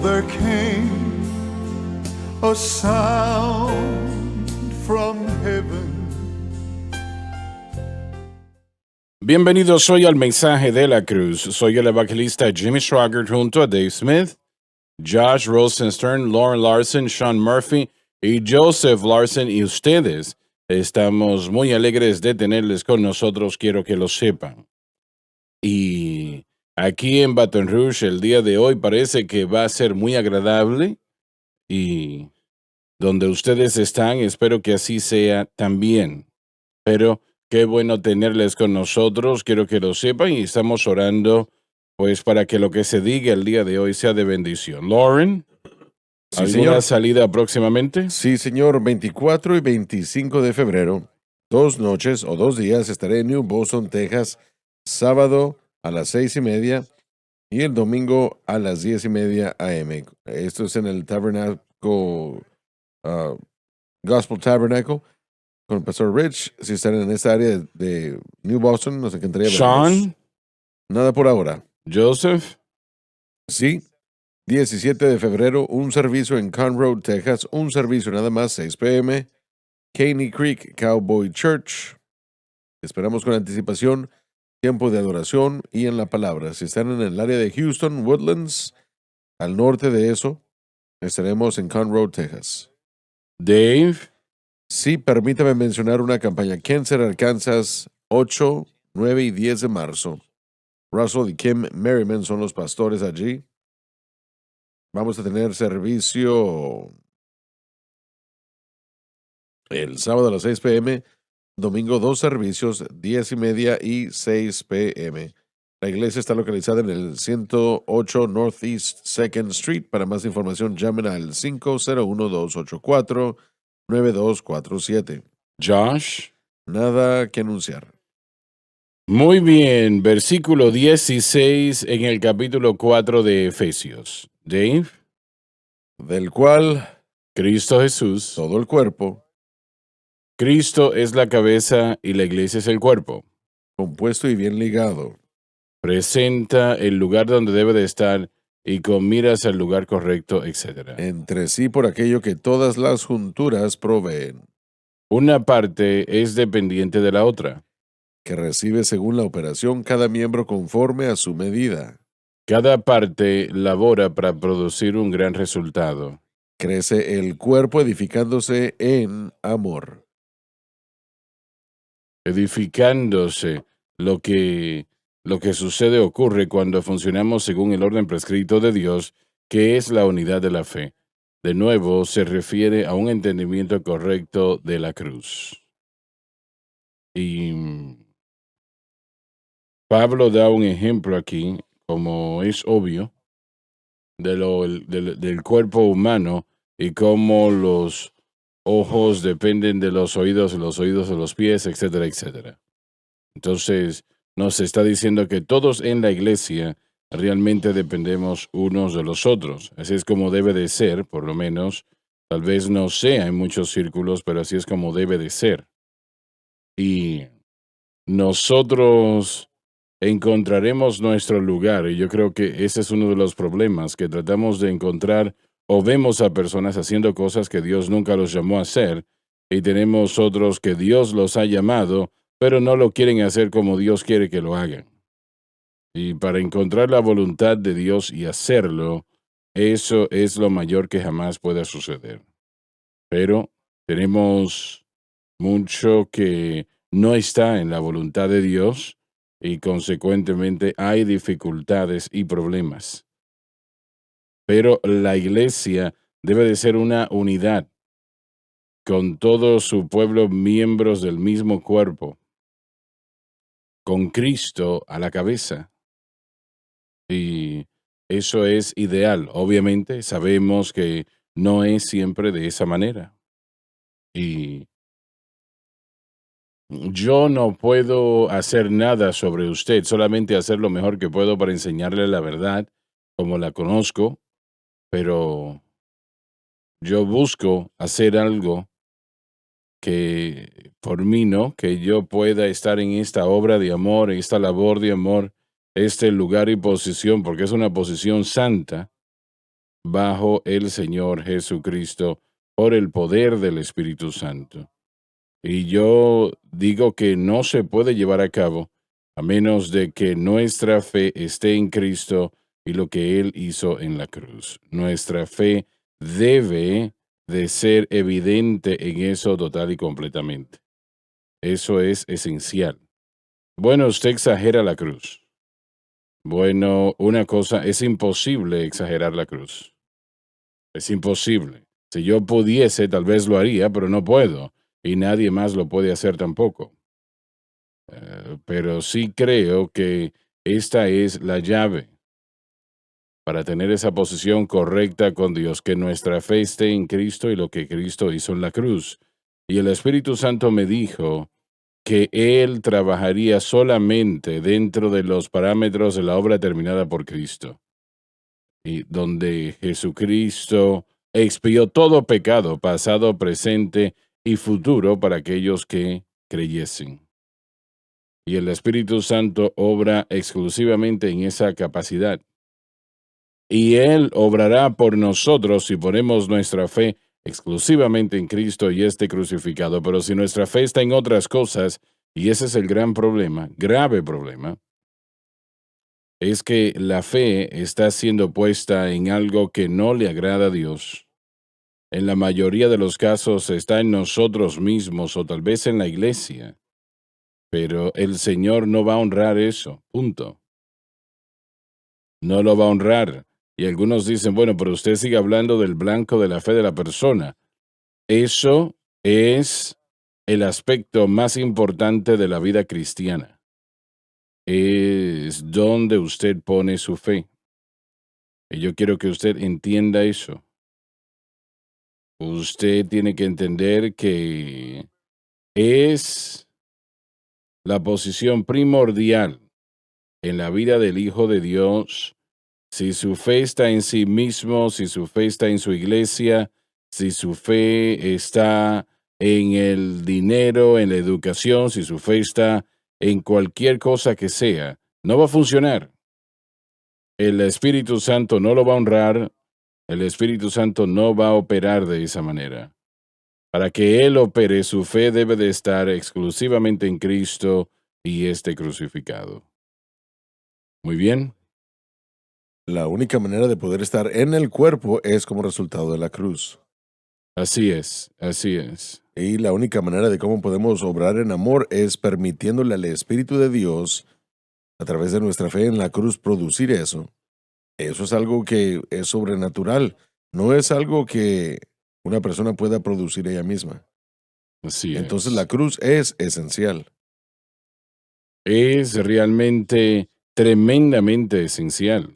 there came a sound from heaven. Bienvenidos hoy al mensaje de la cruz. Soy el evangelista Jimmy Schwager junto a Dave Smith, Josh Rosenstern, Lauren Larson, Sean Murphy y Joseph Larson, y ustedes. Estamos muy alegres de tenerles con nosotros, quiero que lo sepan. Y aquí en Baton Rouge el día de hoy parece que va a ser muy agradable, y donde ustedes están espero que así sea también. Pero qué bueno tenerles con nosotros, quiero que lo sepan, y estamos orando pues para que lo que se diga el día de hoy sea de bendición. Lauren, Sí, ¿alguna señor. salida próximamente? Sí, señor. 24 y 25 de febrero, 2 noches o 2 días, estaré en New Boston, Texas, sábado a las 6:30 y el domingo a las 10:30 a.m. Esto es en el Tabernacle, Gospel Tabernacle, con el Pastor Rich. Si están en esta área de New Boston, nos encantaría verlos. Sean, Nada por ahora. Joseph, Sí. 17 de febrero, un servicio en Conroe, Texas, un servicio nada más, 6 p.m., Caney Creek Cowboy Church. Esperamos con anticipación, tiempo de adoración y en la palabra. Si están en el área de Houston, Woodlands, al norte de eso, estaremos en Conroe, Texas. Dave, Sí, permítame mencionar una campaña. Kensett, Arkansas, 8, 9 y 10 de marzo. Russell y Kim Merriman son los pastores allí. Vamos a tener servicio el sábado a las 6 p.m., domingo 2 servicios, 10:30 y 6 p.m. La iglesia está localizada en el 108 Northeast 2nd Street. Para más información, llamen al 501-284-9247. Josh. Nada que anunciar. Muy bien, versículo 16 en el capítulo 4 de Efesios. Dave, Del cual Cristo Jesús. todo el cuerpo, Cristo es la cabeza y la iglesia es el cuerpo. compuesto y bien ligado, Presenta el lugar donde debe de estar y con miras al lugar correcto, etc. entre sí por aquello que todas las junturas proveen, Una parte es dependiente de la otra. que recibe según la operación cada miembro conforme a su medida. Cada parte labora para producir un gran resultado. Crece el cuerpo edificándose en amor. Edificándose, lo que sucede ocurre cuando funcionamos según el orden prescrito de Dios, que es la unidad de la fe. De nuevo, se refiere a un entendimiento correcto de la cruz. Y Pablo da un ejemplo aquí, como es obvio, del cuerpo humano y cómo los ojos dependen de los oídos de los pies, etcétera, etcétera. Entonces, nos está diciendo que todos en la iglesia realmente dependemos unos de los otros. Así es como debe de ser, por lo menos. Tal vez no sea en muchos círculos, pero así es como debe de ser. Y nosotros encontraremos nuestro lugar, y yo creo que ese es uno de los problemas, que tratamos de encontrar o vemos a personas haciendo cosas que Dios nunca los llamó a hacer, y tenemos otros que Dios los ha llamado, pero no lo quieren hacer como Dios quiere que lo hagan. Y para encontrar la voluntad de Dios y hacerlo, eso es lo mayor que jamás pueda suceder. Pero tenemos mucho que no está en la voluntad de Dios y consecuentemente hay dificultades y problemas. Pero la iglesia debe de ser una unidad con todo su pueblo, miembros del mismo cuerpo, con Cristo a la cabeza. Y eso es ideal. Obviamente sabemos que no es siempre de esa manera. Y yo no puedo hacer nada sobre usted, solamente hacer lo mejor que puedo para enseñarle la verdad como la conozco, pero yo busco hacer algo que por mí, ¿no? Que yo pueda estar en esta obra de amor, en esta labor de amor, este lugar y posición, porque es una posición santa, bajo el Señor Jesucristo por el poder del Espíritu Santo. Y yo digo que no se puede llevar a cabo a menos de que nuestra fe esté en Cristo y lo que Él hizo en la cruz. Nuestra fe debe de ser evidente en eso total y completamente. Eso es esencial. Bueno, usted exagera la cruz. Bueno, una cosa, es imposible exagerar la cruz. Es imposible. Si yo pudiese, tal vez lo haría, pero no puedo. Y nadie más lo puede hacer tampoco. Pero sí creo que esta es la llave para tener esa posición correcta con Dios, que nuestra fe esté en Cristo y lo que Cristo hizo en la cruz. Y el Espíritu Santo me dijo que Él trabajaría solamente dentro de los parámetros de la obra terminada por Cristo, y donde Jesucristo expió todo pecado, pasado, presente y futuro, para aquellos que creyesen. Y el Espíritu Santo obra exclusivamente en esa capacidad. Y Él obrará por nosotros si ponemos nuestra fe exclusivamente en Cristo y este crucificado. Pero si nuestra fe está en otras cosas, y ese es el gran problema, grave problema, es que la fe está siendo puesta en algo que no le agrada a Dios. En la mayoría de los casos está en nosotros mismos o tal vez en la iglesia. Pero el Señor no va a honrar eso, punto. No lo va a honrar. Y algunos dicen, bueno, pero usted sigue hablando del blanco de la fe de la persona. Eso es el aspecto más importante de la vida cristiana. Es donde usted pone su fe. Y yo quiero que usted entienda eso. Usted tiene que entender que es la posición primordial en la vida del Hijo de Dios. Si su fe está en sí mismo, si su fe está en su iglesia, si su fe está en el dinero, en la educación, si su fe está en cualquier cosa que sea, no va a funcionar. El Espíritu Santo no lo va a honrar, el Espíritu Santo no va a operar de esa manera. Para que Él opere, su fe debe de estar exclusivamente en Cristo y este crucificado. Muy bien. La única manera de poder estar en el cuerpo es como resultado de la cruz. Así es, así es. Y la única manera de cómo podemos obrar en amor es permitiéndole al Espíritu de Dios, a través de nuestra fe en la cruz, producir eso. Eso es algo que es sobrenatural. No es algo que una persona pueda producir ella misma. Así Entonces es. la cruz es esencial. Es realmente tremendamente esencial.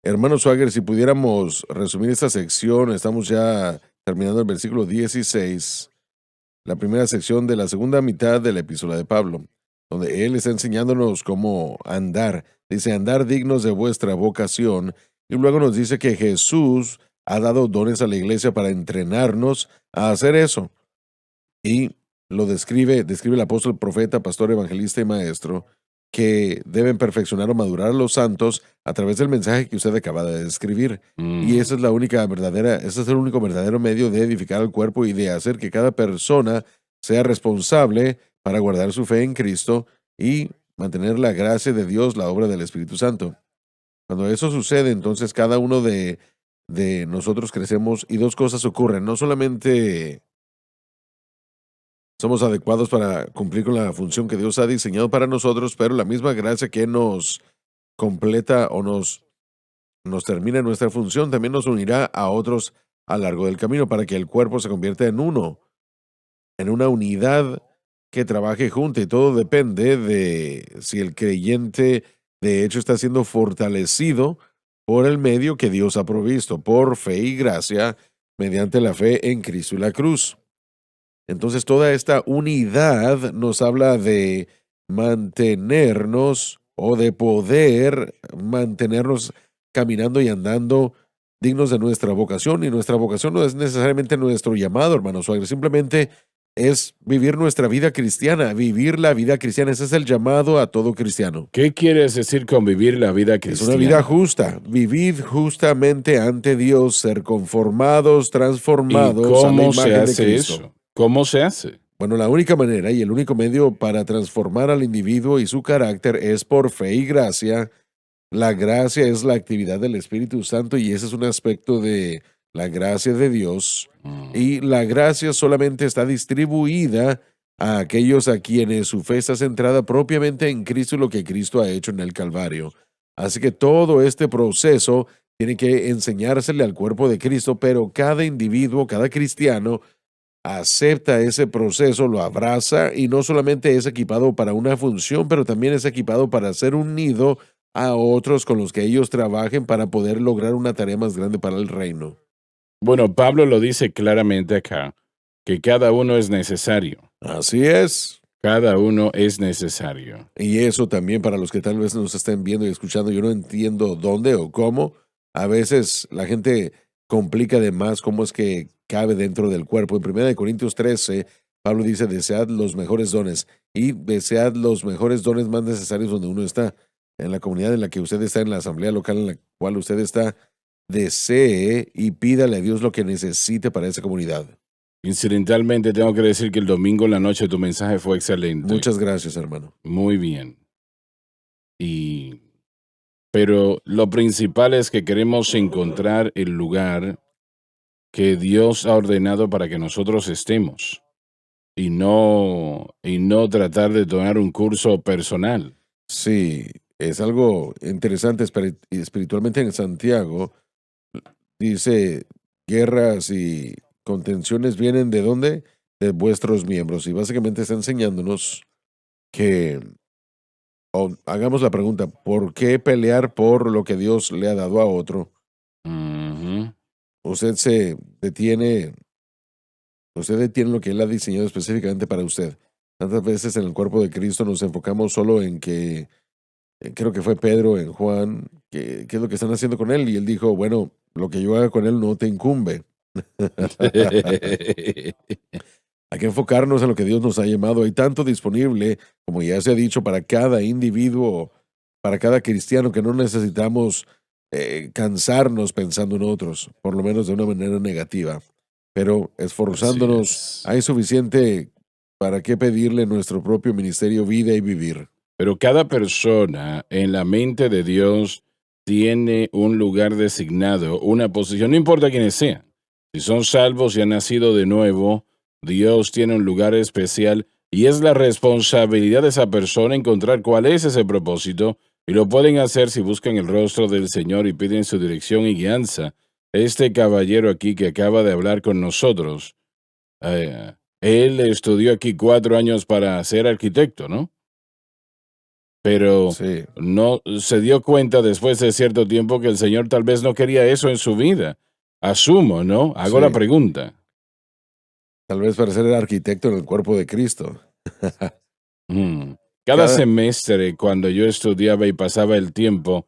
Hermano Swagger, si pudiéramos resumir esta sección, estamos ya terminando el versículo 16, la primera sección de la segunda mitad de la epístola de Pablo, donde él está enseñándonos cómo andar. Dice, andar dignos de vuestra vocación, y luego nos dice que Jesús ha dado dones a la iglesia para entrenarnos a hacer eso. Y lo describe el apóstol, profeta, pastor, evangelista y maestro, que deben perfeccionar o madurar a los santos a través del mensaje que usted acaba de describir. Y esa es la única verdadera, ese es el único verdadero medio de edificar el cuerpo y de hacer que cada persona sea responsable para guardar su fe en Cristo y mantener la gracia de Dios, la obra del Espíritu Santo. Cuando eso sucede, entonces cada uno de nosotros crecemos y dos cosas ocurren. No solamente somos adecuados para cumplir con la función que Dios ha diseñado para nosotros, pero la misma gracia que nos completa o nos termina nuestra función también nos unirá a otros a lo largo del camino para que el cuerpo se convierta en uno, en una unidad que trabaje junto, y todo depende de si el creyente de hecho está siendo fortalecido por el medio que Dios ha provisto, por fe y gracia, mediante la fe en Cristo y la cruz. Entonces toda esta unidad nos habla de mantenernos o de poder mantenernos caminando y andando dignos de nuestra vocación. Y nuestra vocación no es necesariamente nuestro llamado, hermano Suárez, simplemente es vivir nuestra vida cristiana, vivir la vida cristiana. Ese es el llamado a todo cristiano. ¿Qué quieres decir con vivir la vida Es cristiana? una vida justa, vivir justamente ante Dios, ser conformados, ¿Y transformados a la cómo se imagen de hace Cristo. eso? ¿Cómo se hace? Bueno, la única manera y el único medio para transformar al individuo y su carácter es por fe y gracia. La gracia es la actividad del Espíritu Santo y ese es un aspecto de la gracia de Dios. Y la gracia solamente está distribuida a aquellos a quienes su fe está centrada propiamente en Cristo y lo que Cristo ha hecho en el Calvario. Así que todo este proceso tiene que enseñársele al cuerpo de Cristo, pero cada individuo, cada cristiano, acepta ese proceso, lo abraza y no solamente es equipado para una función, pero también es equipado para ser unido a otros con los que ellos trabajen para poder lograr una tarea más grande para el reino. Bueno, Pablo lo dice claramente acá, que cada uno es necesario. Así es. Cada uno es necesario. Y eso también para los que tal vez nos estén viendo y escuchando, yo no entiendo dónde o cómo. A veces la gente complica de más cómo es que cabe dentro del cuerpo. En 1 Corintios 13, Pablo dice, desead los mejores dones y desead los mejores dones más necesarios donde uno está. En la comunidad en la que usted está, en la asamblea local en la cual usted está, desee y pídale a Dios lo que necesite para esa comunidad. Incidentalmente, tengo que decir que el domingo en la noche tu mensaje fue excelente. Muchas gracias, hermano. Muy bien. Pero lo principal es que queremos encontrar el lugar que Dios ha ordenado para que nosotros estemos y no tratar de tomar un curso personal. Sí, es algo interesante espiritualmente en Santiago. Dice, guerras y contenciones vienen ¿de dónde? De vuestros miembros. Y básicamente está enseñándonos que, hagamos la pregunta, ¿por qué pelear por lo que Dios le ha dado a otro? Ujú. Usted detiene lo que Él ha diseñado específicamente para usted. Tantas veces en el cuerpo de Cristo nos enfocamos solo en que, creo que fue Pedro en Juan, qué es lo que están haciendo con Él. Y Él dijo, bueno, lo que yo haga con Él no te incumbe. Hay que enfocarnos en lo que Dios nos ha llamado. Hay tanto disponible, como ya se ha dicho, para cada individuo, para cada cristiano, que no necesitamos cansarnos pensando en otros, por lo menos de una manera negativa. Pero esforzándonos, Así es. hay suficiente para qué pedirle nuestro propio ministerio vida y vivir. Pero cada persona en la mente de Dios tiene un lugar designado, una posición, no importa quiénes sean. Si son salvos y han nacido de nuevo, Dios tiene un lugar especial y es la responsabilidad de esa persona encontrar cuál es ese propósito y lo pueden hacer si buscan el rostro del Señor y piden su dirección y guianza. Este caballero aquí que acaba de hablar con nosotros, él estudió aquí 4 años para ser arquitecto, ¿no? Pero Sí, no se dio cuenta después de cierto tiempo que el Señor tal vez no quería eso en su vida. Asumo, ¿no? Hago la sí. pregunta. Tal vez para ser el arquitecto en el cuerpo de Cristo. Mm. Cada Cada, semestre, cuando yo estudiaba y pasaba el tiempo,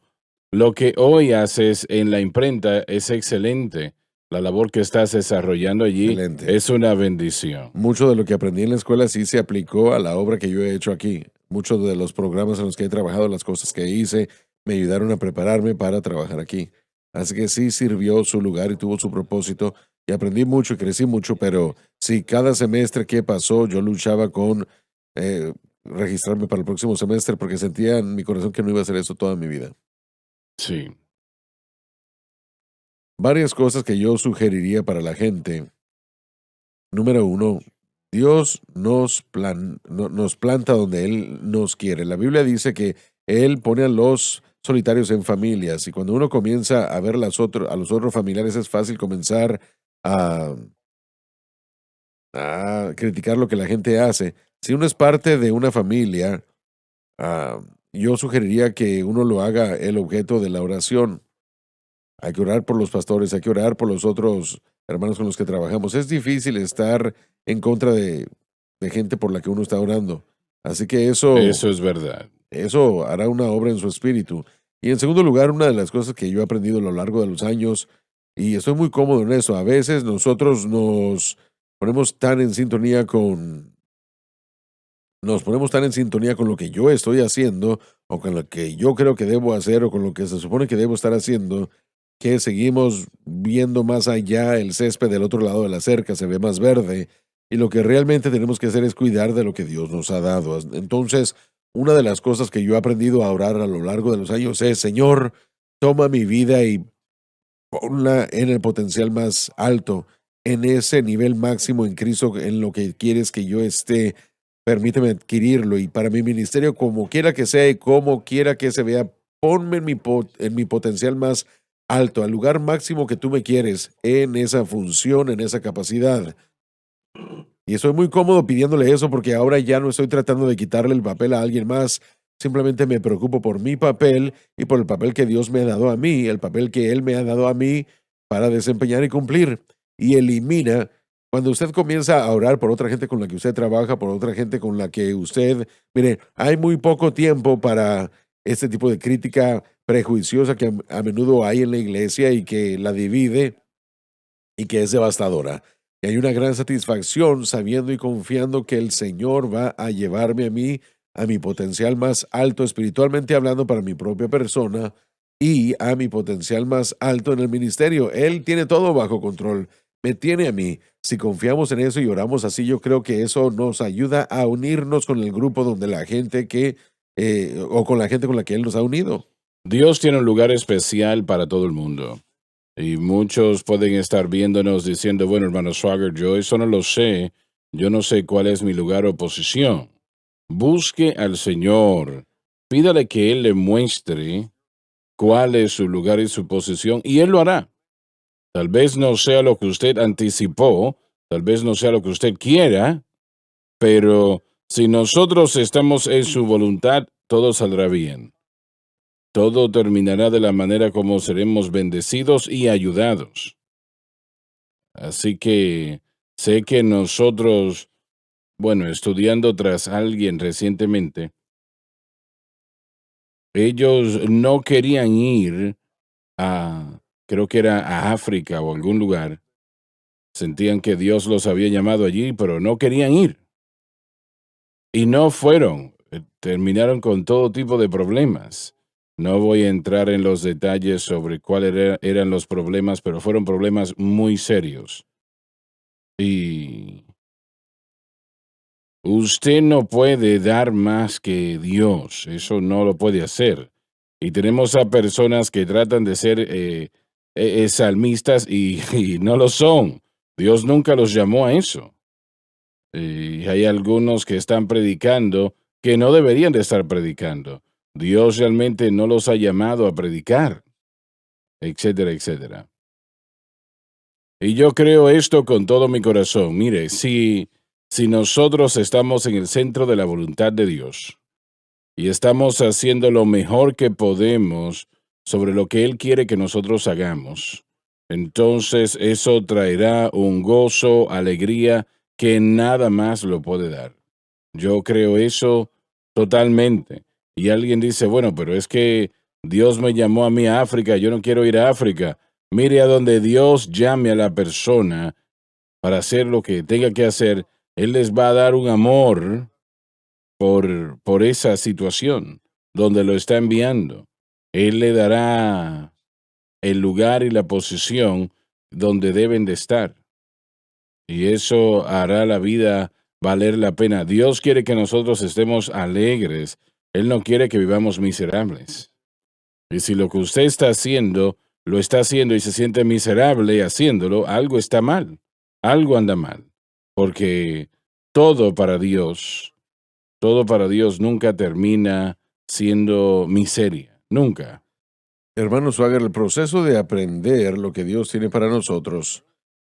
lo que hoy haces en la imprenta es excelente. La labor que estás desarrollando allí excelente. es una bendición. Mucho de lo que aprendí en la escuela sí se aplicó a la obra que yo he hecho aquí. Muchos de los programas en los que he trabajado, las cosas que hice, me ayudaron a prepararme para trabajar aquí. Así que sí sirvió su lugar y tuvo su propósito. Y aprendí mucho y crecí mucho, pero sí, cada semestre que pasó, yo luchaba con registrarme para el próximo semestre porque sentía en mi corazón que no iba a hacer eso toda mi vida. Sí. Varias cosas que yo sugeriría para la gente. Número uno, Dios nos planta donde Él nos quiere. La Biblia dice que Él pone a los solitarios en familias y cuando uno comienza a ver a los otros familiares es fácil comenzar a, a criticar lo que la gente hace. Si uno es parte de una familia, yo sugeriría que uno lo haga el objeto de la oración. Hay que orar por los pastores, hay que orar por los otros hermanos con los que trabajamos. Es difícil estar en contra de gente por la que uno está orando. Así que Eso es verdad. eso hará una obra en su espíritu. Y en segundo lugar, una de las cosas que yo he aprendido a lo largo de los años, y estoy muy cómodo en eso, a veces nosotros nos ponemos tan en sintonía con, nos ponemos tan en sintonía con lo que yo estoy haciendo o con lo que yo creo que debo hacer o con lo que se supone que debo estar haciendo, que seguimos viendo más allá el césped del otro lado de la cerca, se ve más verde, y lo que realmente tenemos que hacer es cuidar de lo que Dios nos ha dado. Entonces, una de las cosas que yo he aprendido a orar a lo largo de los años es, Señor, toma mi vida y ponla en el potencial más alto, en ese nivel máximo en Cristo, en lo que quieres que yo esté. Permíteme adquirirlo y para mi ministerio, como quiera que sea y como quiera que se vea, ponme en mi potencial más alto, al lugar máximo que tú me quieres, en esa función, en esa capacidad. Y estoy muy cómodo pidiéndole eso porque ahora ya no estoy tratando de quitarle el papel a alguien más. Simplemente me preocupo por mi papel y por el papel que Dios me ha dado a mí, el papel que Él me ha dado a mí para desempeñar y cumplir. Y elimina, cuando usted comienza a orar por otra gente con la que usted trabaja, por otra gente con la que usted, mire, hay muy poco tiempo para este tipo de crítica prejuiciosa que a menudo hay en la iglesia y que la divide y que es devastadora. Y hay una gran satisfacción sabiendo y confiando que el Señor va a llevarme a mí a mi potencial más alto espiritualmente hablando para mi propia persona y a mi potencial más alto en el ministerio. Él tiene todo bajo control. Me tiene a mí. Si confiamos en eso y oramos así, yo creo que eso nos ayuda a unirnos con el grupo donde la gente o con la gente con la que Él nos ha unido. Dios tiene un lugar especial para todo el mundo. Y muchos pueden estar viéndonos diciendo, bueno, hermano Swagger, yo eso no lo sé. Yo no sé cuál es mi lugar o posición. Busque al Señor. Pídale que Él le muestre cuál es su lugar y su posición, y Él lo hará. Tal vez no sea lo que usted anticipó, tal vez no sea lo que usted quiera, pero si nosotros estamos en su voluntad, todo saldrá bien. Todo terminará de la manera como seremos bendecidos y ayudados. Así que sé que nosotros, bueno, estudiando tras alguien recientemente, ellos no querían ir creo que era a África o algún lugar. Sentían que Dios los había llamado allí, pero no querían ir. Y no fueron. Terminaron con todo tipo de problemas. No voy a entrar en los detalles sobre cuáles eran los problemas, pero fueron problemas muy serios. Y usted no puede dar más que Dios. Eso no lo puede hacer. Y tenemos a personas que tratan de ser salmistas y no lo son. Dios nunca los llamó a eso. Y hay algunos que están predicando que no deberían de estar predicando. Dios realmente no los ha llamado a predicar, etcétera, etcétera. Y yo creo esto con todo mi corazón. Mire, si nosotros estamos en el centro de la voluntad de Dios y estamos haciendo lo mejor que podemos sobre lo que Él quiere que nosotros hagamos, entonces eso traerá un gozo, alegría que nada más lo puede dar. Yo creo eso totalmente. Y alguien dice, bueno, pero es que Dios me llamó a mí a África, yo no quiero ir a África. Mire, a donde Dios llame a la persona para hacer lo que tenga que hacer, Él les va a dar un amor por esa situación donde lo está enviando. Él le dará el lugar y la posición donde deben de estar. Y eso hará la vida valer la pena. Dios quiere que nosotros estemos alegres. Él no quiere que vivamos miserables. Y si lo que usted está haciendo, lo está haciendo y se siente miserable haciéndolo, algo está mal. Algo anda mal. Porque todo para Dios nunca termina siendo miseria. Nunca. Hermano Swagger, el proceso de aprender lo que Dios tiene para nosotros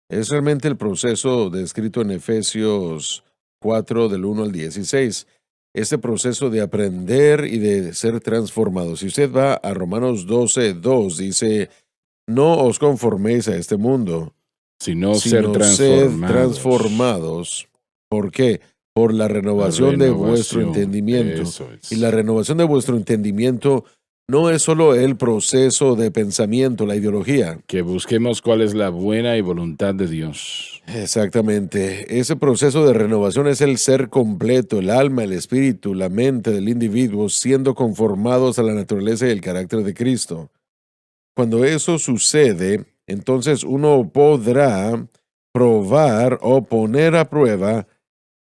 es realmente el proceso descrito en Efesios 4 del 1 al 16. Este proceso de aprender y de ser transformado. Si usted va a Romanos 12:2, dice, no os conforméis a este mundo, Sino sino ser sed transformados. transformados. ¿Por qué? Por la renovación de vuestro Renovación. entendimiento. Eso es. Y la renovación de vuestro entendimiento no es solo el proceso de pensamiento, la ideología. Que busquemos cuál es la buena y voluntad de Dios. Exactamente. Ese proceso de renovación es el ser completo, el alma, el espíritu, la mente del individuo siendo conformados a la naturaleza y el carácter de Cristo. Cuando eso sucede, entonces uno podrá probar o poner a prueba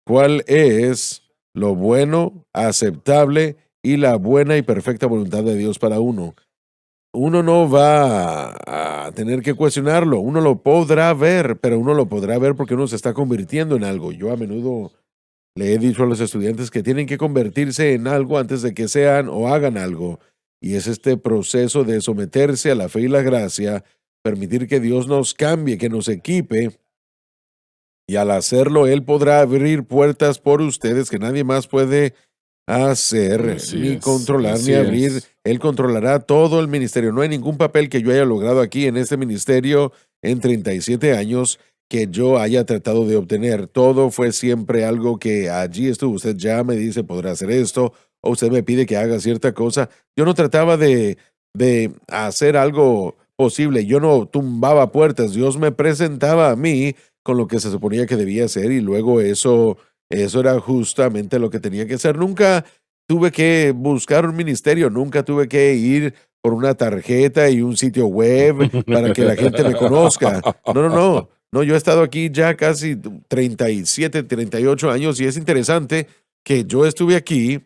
cuál es lo bueno, aceptable y la buena y perfecta voluntad de Dios para uno. Uno no va a tener que cuestionarlo, uno lo podrá ver, pero uno lo podrá ver porque uno se está convirtiendo en algo. Yo a menudo le he dicho a los estudiantes que tienen que convertirse en algo antes de que sean o hagan algo. Y es este proceso de someterse a la fe y la gracia, permitir que Dios nos cambie, que nos equipe. Y al hacerlo, Él podrá abrir puertas por ustedes que nadie más puede hacer, ni controlar, ni así abrir. es. Él controlará todo el ministerio. No hay ningún papel que yo haya logrado aquí en este ministerio en 37 años que yo haya tratado de obtener. Todo fue siempre algo que allí estuvo. Usted ya me dice, podrá hacer esto, o usted me pide que haga cierta cosa. Yo no trataba de hacer algo posible. Yo no tumbaba puertas. Dios me presentaba a mí con lo que se suponía que debía hacer y luego eso era justamente lo que tenía que hacer. Nunca tuve que buscar un ministerio, nunca tuve que ir por una tarjeta y un sitio web para que la gente me conozca. No, no, no. No, yo he estado aquí ya casi 37, 38 años y es interesante que yo estuve aquí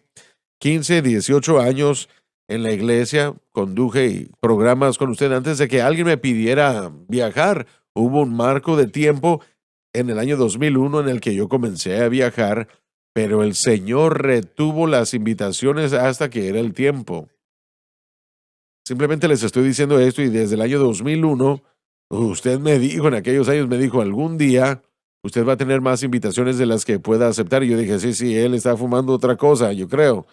15, 18 años en la iglesia, conduje programas con usted antes de que alguien me pidiera viajar. Hubo un marco de tiempo en el año 2001 en el que yo comencé a viajar, pero el Señor retuvo las invitaciones hasta que era el tiempo. Simplemente les estoy diciendo esto y desde el año 2001, usted me dijo, en aquellos años me dijo, algún día usted va a tener más invitaciones de las que pueda aceptar. Y yo dije, sí, sí, él está fumando otra cosa, yo creo.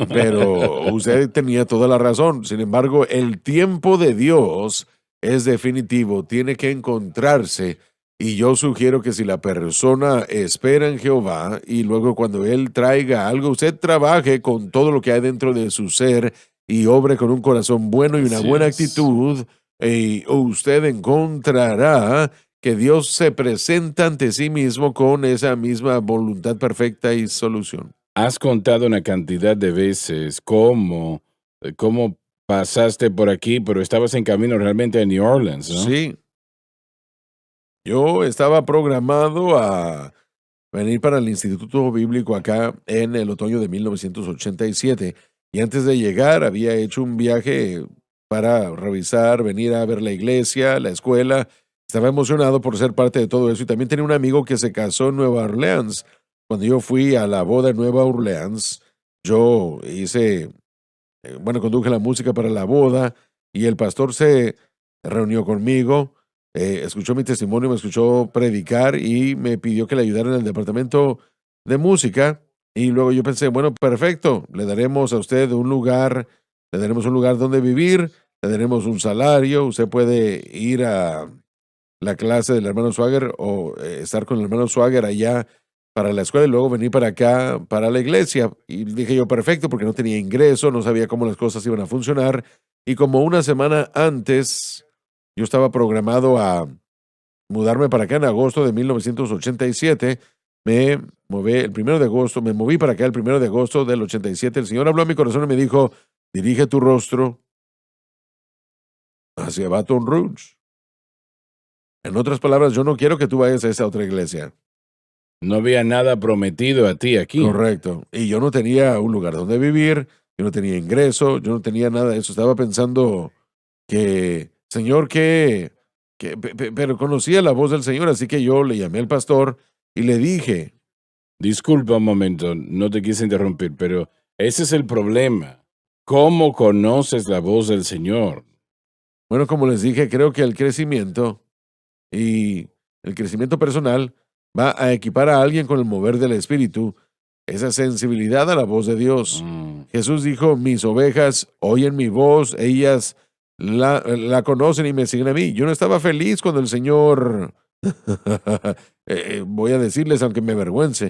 Pero usted tenía toda la razón. Sin embargo, el tiempo de Dios es definitivo, tiene que encontrarse. Y yo sugiero que si la persona espera en Jehová y luego cuando Él traiga algo, usted trabaje con todo lo que hay dentro de su ser y obre con un corazón bueno y una Así buena es. actitud, y usted encontrará que Dios se presenta ante sí mismo con esa misma voluntad perfecta y solución. Has contado una cantidad de veces cómo pasaste por aquí, pero estabas en camino realmente a New Orleans, ¿no? Sí, yo estaba programado a venir para el Instituto Bíblico acá en el otoño de 1987 y antes de llegar había hecho un viaje para revisar, venir a ver la iglesia, la escuela. Estaba emocionado por ser parte de todo eso y también tenía un amigo que se casó en Nueva Orleans. Cuando yo fui a la boda en Nueva Orleans, yo conduje la música para la boda y el pastor se reunió conmigo, escuchó mi testimonio, me escuchó predicar y me pidió que le ayudara en el departamento de música. Y luego yo pensé, bueno, perfecto, le daremos a usted un lugar, le daremos un lugar donde vivir, le daremos un salario, usted puede ir a la clase del hermano Swagger o estar con el hermano Swagger allá para la escuela y luego venir para acá, para la iglesia. Y dije yo, perfecto, porque no tenía ingreso, no sabía cómo las cosas iban a funcionar. Y como una semana antes, yo estaba programado a mudarme para acá en agosto de 1987. Me moví para acá el 1 de agosto del 87. El Señor habló a mi corazón y me dijo, dirige tu rostro hacia Baton Rouge. En otras palabras, yo no quiero que tú vayas a esa otra iglesia. No había nada prometido a ti aquí. Correcto. Y yo no tenía un lugar donde vivir, yo no tenía ingreso, yo no tenía nada de eso. Estaba pensando que, Señor, pero conocía la voz del Señor, así que yo le llamé al pastor y le dije, Disculpa un momento, no te quise interrumpir, pero ese es el problema. ¿Cómo conoces la voz del Señor? bueno, como les dije, creo que el crecimiento y el crecimiento personal va a equipar a alguien con el mover del Espíritu, esa sensibilidad a la voz de Dios. Mm. Jesús dijo, mis ovejas oyen mi voz, ellas la conocen y me siguen a mí. Yo no estaba feliz cuando el Señor, voy a decirles, aunque me avergüenza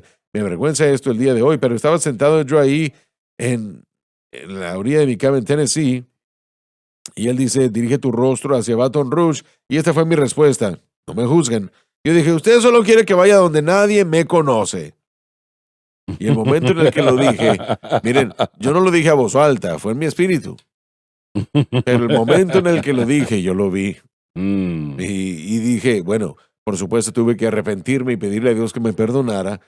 esto el día de hoy, pero estaba sentado yo ahí en, en la orilla de mi cama en Tennessee, y él dice, dirige tu rostro hacia Baton Rouge, y esta fue mi respuesta, no me juzguen. Yo dije, usted solo quiere que vaya donde nadie me conoce. Y el momento en el que lo dije, miren, yo no lo dije a voz alta, fue en mi espíritu. Pero el momento en el que lo dije, yo lo vi. Y dije, bueno, por supuesto tuve que arrepentirme y pedirle a Dios que me perdonara.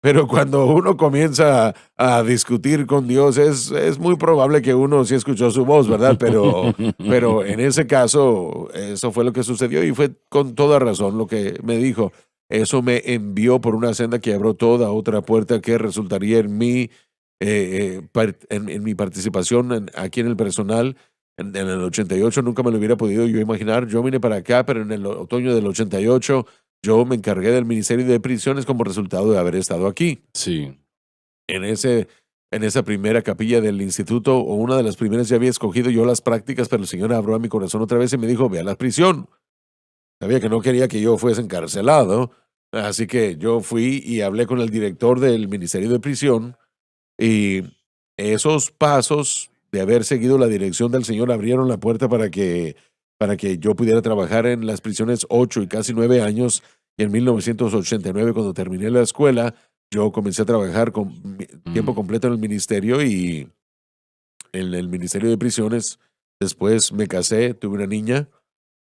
Pero cuando uno comienza a discutir con Dios, es muy probable que uno sí escuchó su voz, ¿verdad? Pero en ese caso, eso fue lo que sucedió y fue con toda razón lo que me dijo. Eso me envió por una senda que abrió toda otra puerta que resultaría en en mi participación aquí en el personal. En el 88 nunca me lo hubiera podido yo imaginar. Yo vine para acá, pero en el otoño del 88 yo me encargué del Ministerio de Prisiones como resultado de haber estado aquí. Sí. En esa primera capilla del instituto, o una de las primeras, ya había escogido yo las prácticas, pero el Señor abrió a mi corazón otra vez y me dijo, ve a la prisión. Sabía que no quería que yo fuese encarcelado, así que yo fui y hablé con el director del Ministerio de Prisión, y esos pasos de haber seguido la dirección del Señor abrieron la puerta para que yo pudiera trabajar en las prisiones 8 y casi 9 años. Y en 1989, cuando terminé la escuela, yo comencé a trabajar con tiempo completo en el ministerio y en el Ministerio de Prisiones. Después me casé, tuve una niña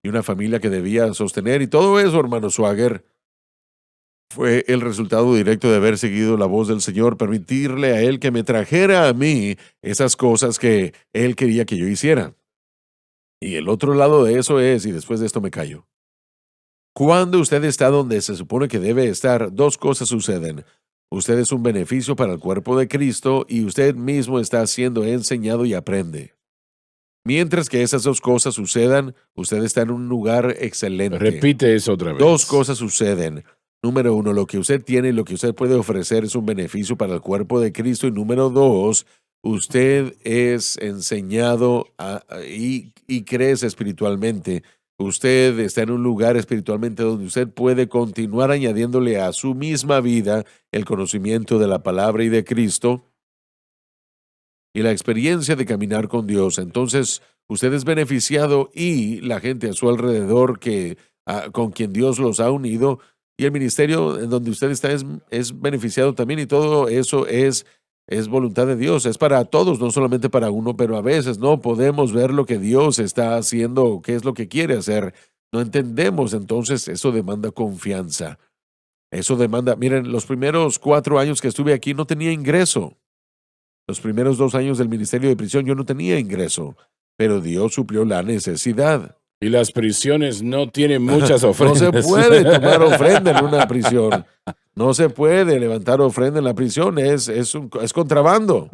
y una familia que debía sostener. Y todo eso, hermano Swagger, fue el resultado directo de haber seguido la voz del Señor, permitirle a Él que me trajera a mí esas cosas que Él quería que yo hiciera. Y el otro lado de eso es, y después de esto me callo, cuando usted está donde se supone que debe estar, dos cosas suceden. Usted es un beneficio para el cuerpo de Cristo y usted mismo está siendo enseñado y aprende. Mientras que esas dos cosas sucedan, usted está en un lugar excelente. Repite eso otra vez. Dos cosas suceden. Número uno, lo que usted tiene y lo que usted puede ofrecer es un beneficio para el cuerpo de Cristo. Y número dos, usted es enseñado y crece espiritualmente. Usted está en un lugar espiritualmente donde usted puede continuar añadiéndole a su misma vida el conocimiento de la palabra y de Cristo y la experiencia de caminar con Dios. Entonces, usted es beneficiado y la gente a su alrededor con quien Dios los ha unido, y el ministerio en donde usted está es beneficiado también, y todo eso es voluntad de Dios, es para todos, no solamente para uno, pero a veces no podemos ver lo que Dios está haciendo, qué es lo que quiere hacer, no entendemos, entonces eso demanda confianza, eso demanda, miren, los primeros 4 años que estuve aquí no tenía ingreso, los primeros 2 años del ministerio de prisión yo no tenía ingreso, pero Dios suplió la necesidad. Y las prisiones no tienen muchas ofrendas. No se puede tomar ofrenda en una prisión. No se puede levantar ofrenda en la prisión. Es contrabando.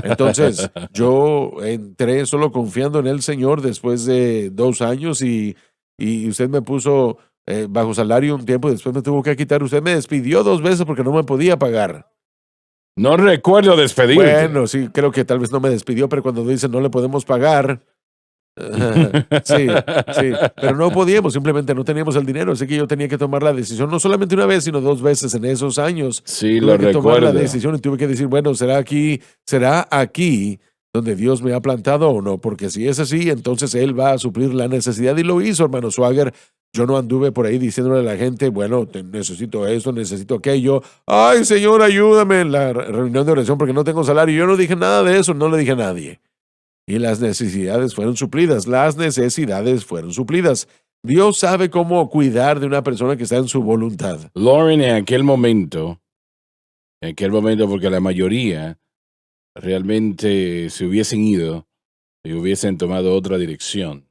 Entonces, yo entré solo confiando en el Señor después de 2 años y usted me puso bajo salario un tiempo. Después me tuvo que quitar. Usted me despidió 2 veces porque no me podía pagar. No recuerdo despedirte. Bueno, sí, creo que tal vez no me despidió, pero cuando dicen no le podemos pagar... sí, pero no podíamos, simplemente no teníamos el dinero, así que yo tenía que tomar la decisión, no solamente una vez, sino 2 veces en esos años. Sí, tuve lo que tomar la recuerdo. decisión y tuve que decir, bueno, será aquí donde Dios me ha plantado o no, porque si es así, entonces Él va a suplir la necesidad, y lo hizo, hermano Swagger. Yo no anduve por ahí diciéndole a la gente, bueno, necesito esto, necesito aquello. Ay, Señor, ayúdame en la reunión de oración porque no tengo salario. Yo no dije nada de eso, no le dije a nadie. Y las necesidades fueron suplidas. Las necesidades fueron suplidas. Dios sabe cómo cuidar de una persona que está en su voluntad. Lauren, en aquel momento, porque la mayoría realmente se hubiesen ido y hubiesen tomado otra dirección.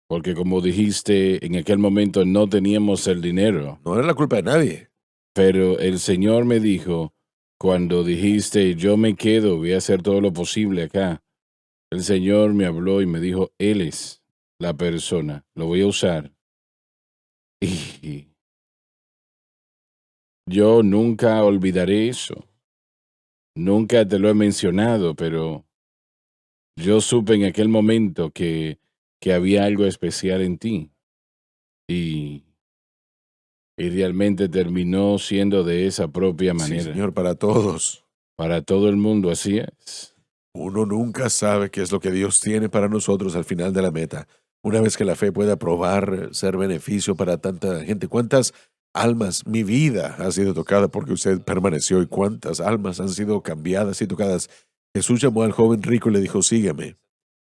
Porque como dijiste, en aquel momento no teníamos el dinero. No era la culpa de nadie. Pero el Señor me dijo, cuando dijiste, yo me quedo, voy a hacer todo lo posible acá. El Señor me habló y me dijo, Él es la persona, lo voy a usar. Y yo nunca olvidaré eso. Nunca te lo he mencionado, pero yo supe en aquel momento que había algo especial en ti. Y realmente terminó siendo de esa propia manera. Sí, Señor, para todos. Para todo el mundo, así es. Uno nunca sabe qué es lo que Dios tiene para nosotros al final de la meta. Una vez que la fe pueda probar ser beneficio para tanta gente. ¿Cuántas almas, mi vida ha sido tocada porque usted permaneció y cuántas almas han sido cambiadas y tocadas? Jesús llamó al joven rico y le dijo, sígueme.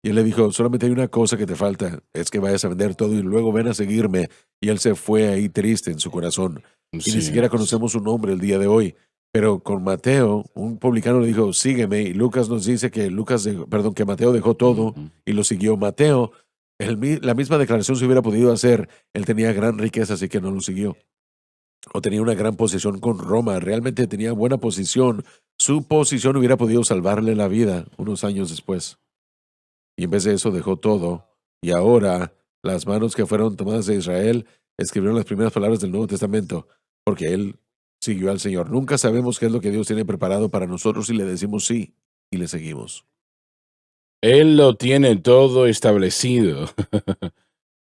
Y él le dijo, solamente hay una cosa que te falta, es que vayas a vender todo y luego ven a seguirme. Y él se fue ahí triste en su corazón. Y ni Sí, siquiera conocemos su nombre el día de hoy. Pero con Mateo, un publicano le dijo, sígueme. Y Lucas nos dice que que Mateo dejó todo ujú, y lo siguió. Mateo, la misma declaración se hubiera podido hacer. Él tenía gran riqueza, así que no lo siguió. O tenía una gran posición con Roma. Realmente tenía buena posición. Su posición hubiera podido salvarle la vida unos años después. Y en vez de eso dejó todo. Y ahora las manos que fueron tomadas de Israel escribieron las primeras palabras del Nuevo Testamento, porque él siguió al Señor. Nunca sabemos qué es lo que Dios tiene preparado para nosotros y le decimos sí y le seguimos. Él lo tiene todo establecido.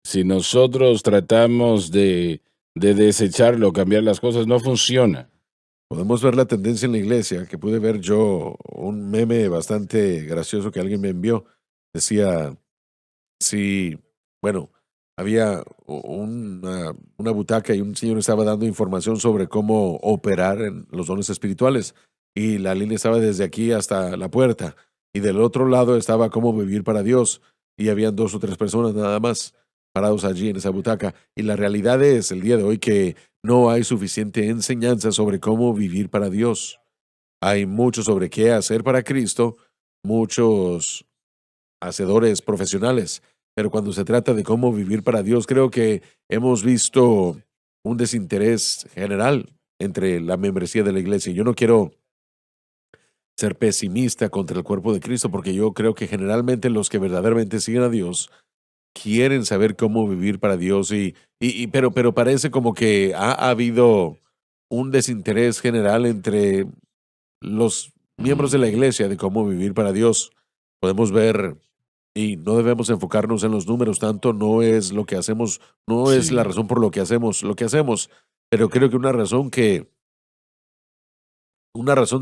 Si nosotros tratamos de desecharlo, cambiar las cosas, no funciona. Podemos ver la tendencia en la iglesia, que pude ver yo un meme bastante gracioso que alguien me envió. Decía, si, bueno, había una butaca y un señor estaba dando información sobre cómo operar en los dones espirituales. Y la línea estaba desde aquí hasta la puerta. Y del otro lado estaba cómo vivir para Dios. Y habían 2 o 3 personas nada más parados allí en esa butaca. Y la realidad es el día de hoy que no hay suficiente enseñanza sobre cómo vivir para Dios. Hay mucho sobre qué hacer para Cristo, muchos hacedores profesionales, pero cuando se trata de cómo vivir para Dios, creo que hemos visto un desinterés general entre la membresía de la iglesia. Yo no quiero ser pesimista contra el cuerpo de Cristo, porque yo creo que generalmente los que verdaderamente siguen a Dios quieren saber cómo vivir para Dios pero parece como que ha habido un desinterés general entre los miembros de la Mm, iglesia de cómo vivir para Dios. Podemos ver y no debemos enfocarnos en los números tanto, no es lo que hacemos, no es la sí. razón por lo que hacemos, pero creo que una razón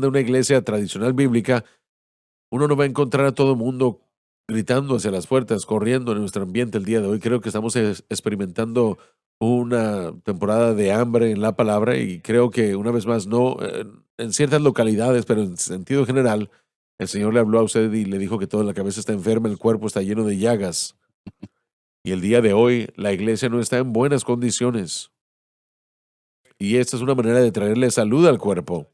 de una iglesia tradicional bíblica, uno no va a encontrar a todo el mundo gritando hacia las puertas, corriendo en nuestro ambiente el día de hoy. Creo que estamos experimentando una temporada de hambre en la palabra y creo que una vez más, no en ciertas localidades, pero en sentido general, el Señor le habló a usted y le dijo que toda la cabeza está enferma, el cuerpo está lleno de llagas. Y el día de hoy la iglesia no está en buenas condiciones. Y esta es una manera de traerle salud al cuerpo.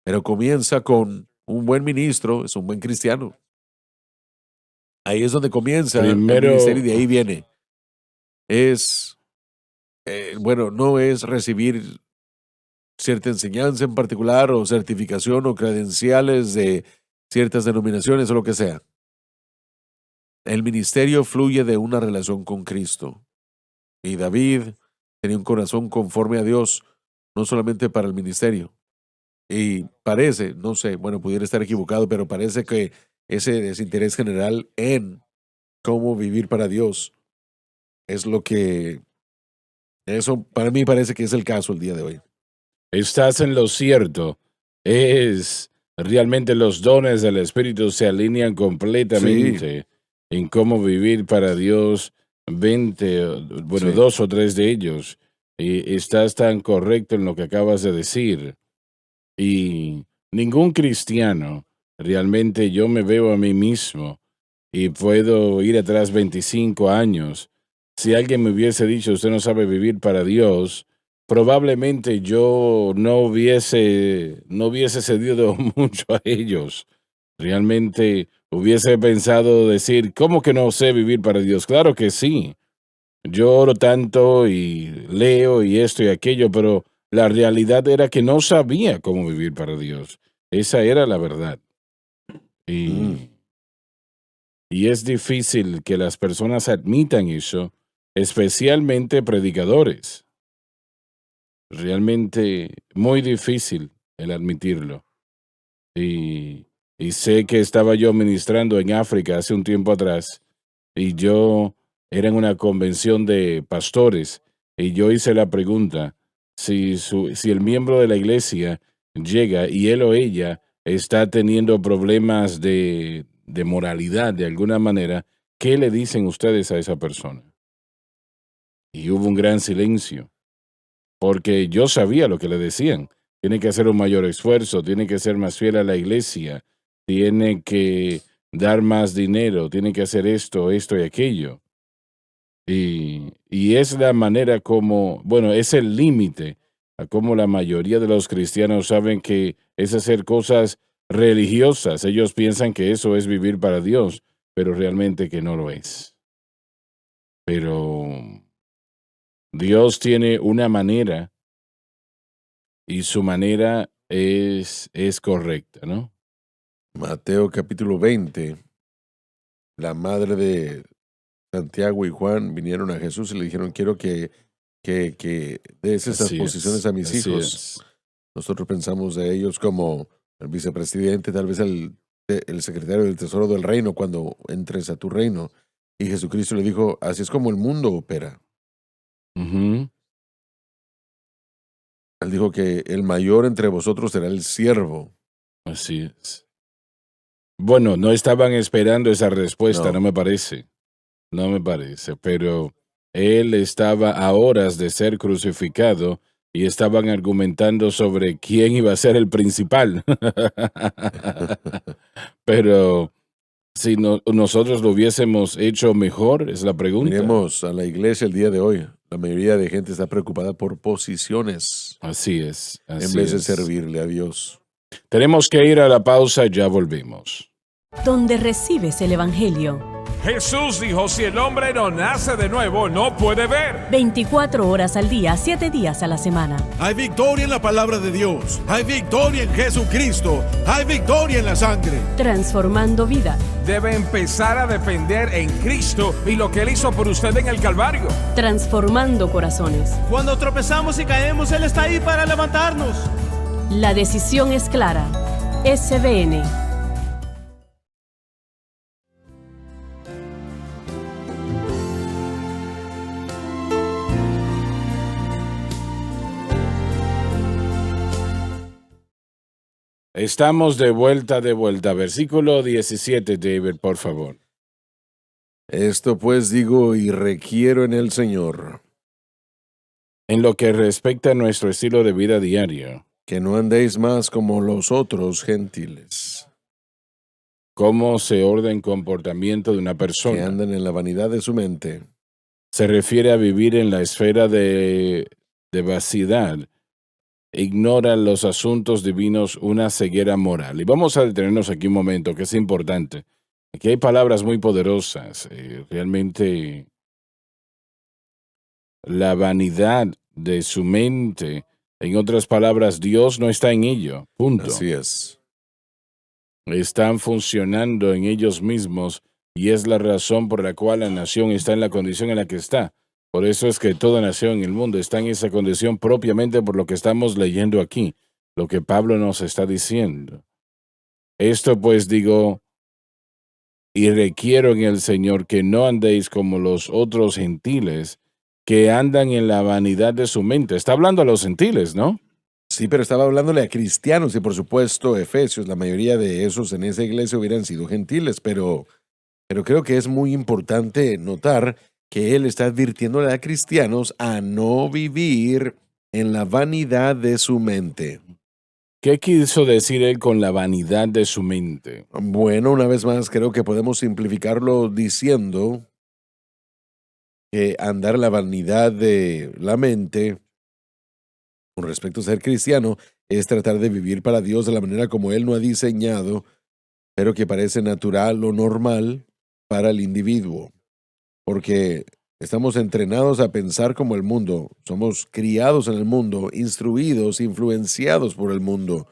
Pero comienza con un buen ministro, es un buen cristiano. Ahí es donde comienza el ministerio y Primero, de ahí viene. Es, bueno, no es recibir cierta enseñanza en particular o certificación o credenciales de ciertas denominaciones o lo que sea. El ministerio fluye de una relación con Cristo. Y David tenía un corazón conforme a Dios, no solamente para el ministerio. Y parece, no sé, bueno, pudiera estar equivocado, pero parece que ese desinterés general en cómo vivir para Dios es lo que, eso para mí parece que es el caso el día de hoy. estás en lo cierto. Es realmente los dones del Espíritu se alinean Sí, completamente en cómo vivir para Dios. 20, bueno, sí. 2 o 3 de ellos. Y estás tan correcto en lo que acabas de decir. Y ningún cristiano, realmente yo me veo a mí mismo y puedo ir atrás 25 años. Si alguien me hubiese dicho, usted no sabe vivir para Dios, probablemente yo no hubiese cedido mucho a ellos. Realmente hubiese pensado decir, ¿cómo que no sé vivir para Dios? Claro que sí. Yo oro tanto y leo y esto y aquello, pero la realidad era que no sabía cómo vivir para Dios. Esa era la verdad. Mm, Y, y es difícil que las personas admitan eso, especialmente predicadores. Realmente muy difícil el admitirlo. Y, y sé que estaba yo ministrando en África hace un tiempo atrás y yo era en una convención de pastores y yo hice la pregunta si el miembro de la iglesia llega y él o ella está teniendo problemas de moralidad de alguna manera, ¿qué le dicen ustedes a esa persona? Y hubo un gran silencio, porque yo sabía lo que le decían. Tiene que hacer un mayor esfuerzo, tiene que ser más fiel a la iglesia, tiene que dar más dinero, tiene que hacer esto, esto y aquello. Y es la manera como, bueno, es el límite a cómo la mayoría de los cristianos saben que es hacer cosas religiosas. Ellos piensan que eso es vivir para Dios, pero realmente que no lo es. Pero Dios tiene una manera y su manera es correcta, ¿no? Mateo capítulo 20, la madre de Santiago y Juan vinieron a Jesús y le dijeron, quiero que des estas Así posiciones es, a mis así hijos. es. Nosotros pensamos de ellos como el vicepresidente, tal vez el secretario del Tesoro del reino cuando entres a tu reino. Y Jesucristo le dijo, así es como el mundo opera. Ujú, Él dijo que el mayor entre vosotros será el siervo. así es. Bueno, no estaban esperando esa respuesta, No. no me parece. No me parece, pero él estaba a horas de ser crucificado y estaban argumentando sobre quién iba a ser el principal. Pero si nosotros lo hubiésemos hecho mejor, es la pregunta. Miremos a la iglesia el día de hoy. La mayoría de gente está preocupada por posiciones Así en vez de es. servirle a Dios. Tenemos que ir a la pausa, ya volvemos. Donde recibes el Evangelio. Jesús dijo, si el hombre no nace de nuevo, no puede ver. 24 horas al día, 7 días a la semana. Hay victoria en la palabra de Dios. Hay victoria en Jesucristo. Hay victoria en la sangre. Transformando vida. Debe empezar a depender en Cristo y lo que Él hizo por usted en el Calvario. Transformando corazones. Cuando tropezamos y caemos, Él está ahí para levantarnos. La decisión es clara. SBN. Estamos de vuelta. Versículo 17, David, por favor. Esto pues digo y requiero en el Señor, En lo que respecta a nuestro estilo de vida diario, que no andéis más como los otros gentiles, cómo se ordena el comportamiento de una que persona. andan en la vanidad de su mente, Se refiere a vivir en la esfera de vacidad. Ignora los asuntos divinos, una ceguera moral. Y vamos a detenernos aquí un momento, que es importante. Aquí hay palabras muy poderosas. Realmente la vanidad de su mente, en otras palabras, Dios no está en ello. Punto. así es. Están funcionando en ellos mismos y es la razón por la cual la nación está en la condición en la que está. Por eso es que toda nación en el mundo está en esa condición propiamente por lo que estamos leyendo aquí, lo que Pablo nos está diciendo. Esto pues digo, y requiero en el Señor que no andéis como los otros gentiles que andan en la vanidad de su mente. Está hablando a los gentiles, ¿no? Sí, pero estaba hablándole a cristianos y por supuesto Efesios, la mayoría de esos en esa iglesia hubieran sido gentiles, pero creo que es muy importante notar que él está advirtiéndole a cristianos a no vivir en la vanidad de su mente. ¿Qué quiso decir él con la vanidad de su mente? Bueno, una vez más, creo que podemos simplificarlo diciendo que andar en la vanidad de la mente con respecto a ser cristiano es tratar de vivir para Dios de la manera como Él no ha diseñado, pero que parece natural o normal para el individuo. Porque estamos entrenados a pensar como el mundo, somos criados en el mundo, instruidos, influenciados por el mundo.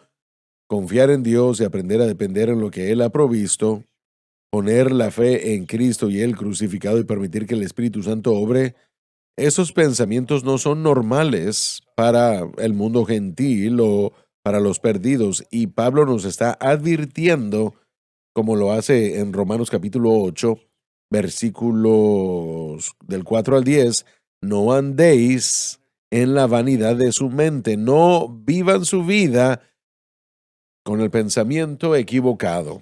Confiar en Dios y aprender a depender en lo que Él ha provisto, poner la fe en Cristo y Él crucificado y permitir que el Espíritu Santo obre, esos pensamientos no son normales para el mundo gentil o para los perdidos. Y Pablo nos está advirtiendo, como lo hace en Romanos capítulo 8, versículos del 4 al 10, no andéis en la vanidad de su mente, no vivan su vida con el pensamiento equivocado.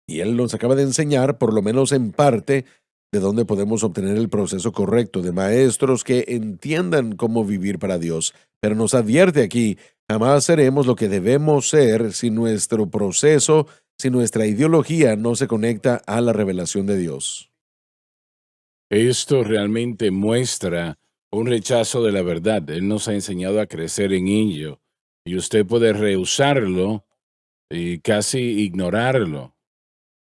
Y él nos acaba de enseñar, por lo menos en parte, de dónde podemos obtener el proceso correcto, de maestros que entiendan cómo vivir para Dios. Pero nos advierte aquí, jamás seremos lo que debemos ser si nuestro proceso, si nuestra ideología no se conecta a la revelación de Dios. Esto realmente muestra un rechazo de la verdad. Él nos ha enseñado a crecer en ello. Y usted puede rehusarlo y casi ignorarlo.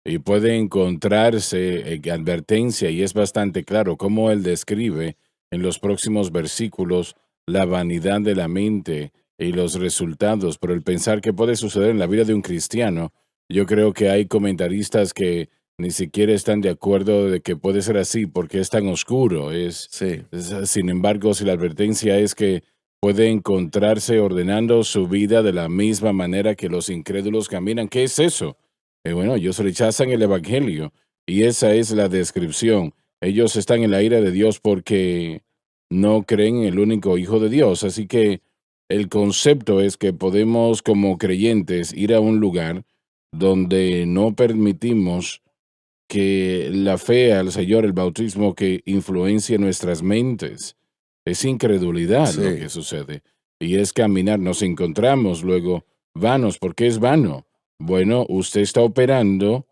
Y puede encontrarse advertencia, y es bastante claro cómo él describe en los próximos versículos la vanidad de la mente y los resultados. Pero el pensar que puede suceder en la vida de un cristiano, yo creo que hay comentaristas que ni siquiera están de acuerdo de que puede ser así porque es tan oscuro. Sí. Sin embargo, si la advertencia es que puede encontrarse ordenando su vida de la misma manera que los incrédulos caminan, ¿qué es eso? Bueno, ellos rechazan el evangelio y esa es la descripción. Ellos están en la ira de Dios porque no creen en el único Hijo de Dios. Así que el concepto es que podemos como creyentes ir a un lugar donde no permitimos que la fe al Señor, el bautismo, que influencie nuestras mentes. Es incredulidad lo Sí. que sucede. Y es caminar, nos encontramos luego vanos. ¿Por qué es vano? Bueno, usted está operando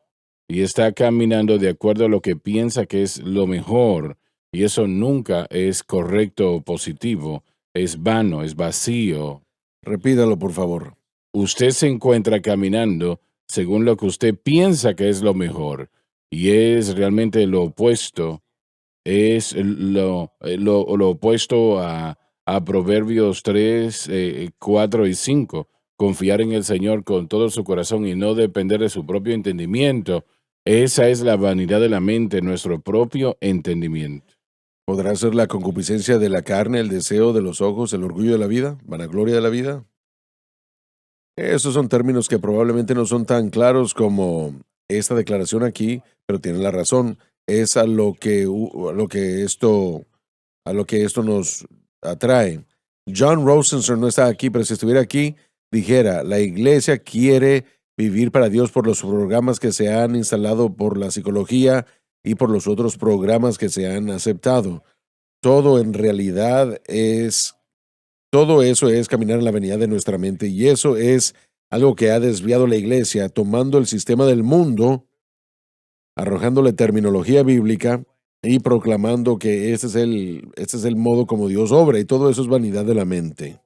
y está caminando de acuerdo a lo que piensa que es lo mejor. Y eso nunca es correcto o positivo. Es vano, es vacío. Repítalo, por favor. Usted se encuentra caminando según lo que usted piensa que es lo mejor. Y es realmente lo opuesto. Es lo opuesto a Proverbios 3, 4 y 5. Confiar en el Señor con todo su corazón y no depender de su propio entendimiento. Esa es la vanidad de la mente, nuestro propio entendimiento. ¿Podrá ser la concupiscencia de la carne, el deseo de los ojos, el orgullo de la vida, vanagloria de la vida? Esos son términos que probablemente no son tan claros como esta declaración aquí, pero tienen la razón. Es a lo que esto nos atrae. John Rosenstern no está aquí, pero si estuviera aquí, dijera, la iglesia quiere vivir para Dios por los programas que se han instalado por la psicología y por los otros programas que se han aceptado. Todo en realidad todo eso es caminar en la avenida de nuestra mente, y eso es algo que ha desviado la iglesia, tomando el sistema del mundo, arrojándole terminología bíblica y proclamando que este es el modo como Dios obra, y todo eso es vanidad de la mente.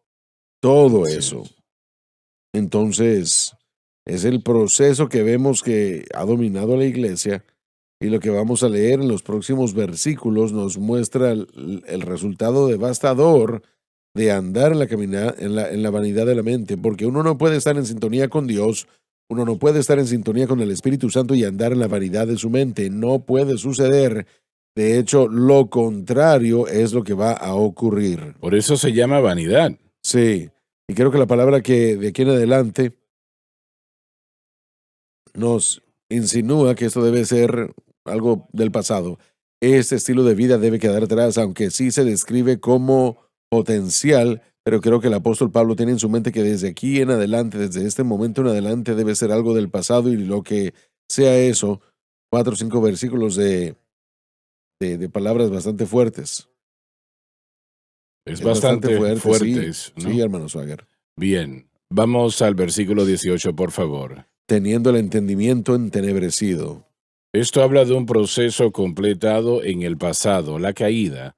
Todo Así eso. es. Entonces, es el proceso que vemos que ha dominado a la iglesia, y lo que vamos a leer en los próximos versículos nos muestra el resultado devastador de andar en la vanidad de la mente, porque uno no puede estar en sintonía con Dios, uno no puede estar en sintonía con el Espíritu Santo y andar en la vanidad de su mente. No puede suceder. De hecho, lo contrario es lo que va a ocurrir. Por eso se llama vanidad. Sí, y creo que la palabra que de aquí en adelante nos insinúa que esto debe ser algo del pasado. Este estilo de vida debe quedar atrás, aunque sí se describe como potencial, pero creo que el apóstol Pablo tiene en su mente que desde aquí en adelante, desde este momento en adelante, debe ser algo del pasado, y lo que sea eso, 4 o 5 versículos de palabras bastante fuertes. Es bastante fuerte, fuertes, sí, ¿no? sí, hermano Swagger. Bien, vamos al versículo 18, por favor. Teniendo el entendimiento entenebrecido. Esto habla de un proceso completado en el pasado, la caída,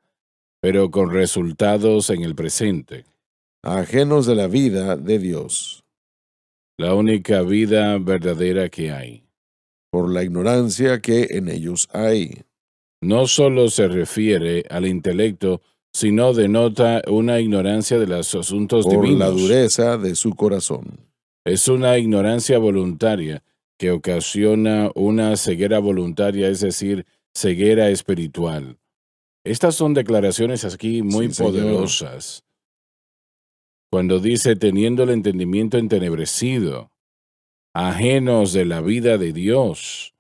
pero con resultados en el presente. Ajenos de la vida de Dios, La única vida verdadera que hay. por la ignorancia que en ellos hay. No solo se refiere al intelecto, sino denota una ignorancia de los asuntos Por divinos. la dureza de su corazón. Es una ignorancia voluntaria que ocasiona una ceguera voluntaria, es decir, ceguera espiritual. Estas son declaraciones aquí muy Sí, señor. poderosas. Cuando dice teniendo el entendimiento entenebrecido, ajenos de la vida de Dios,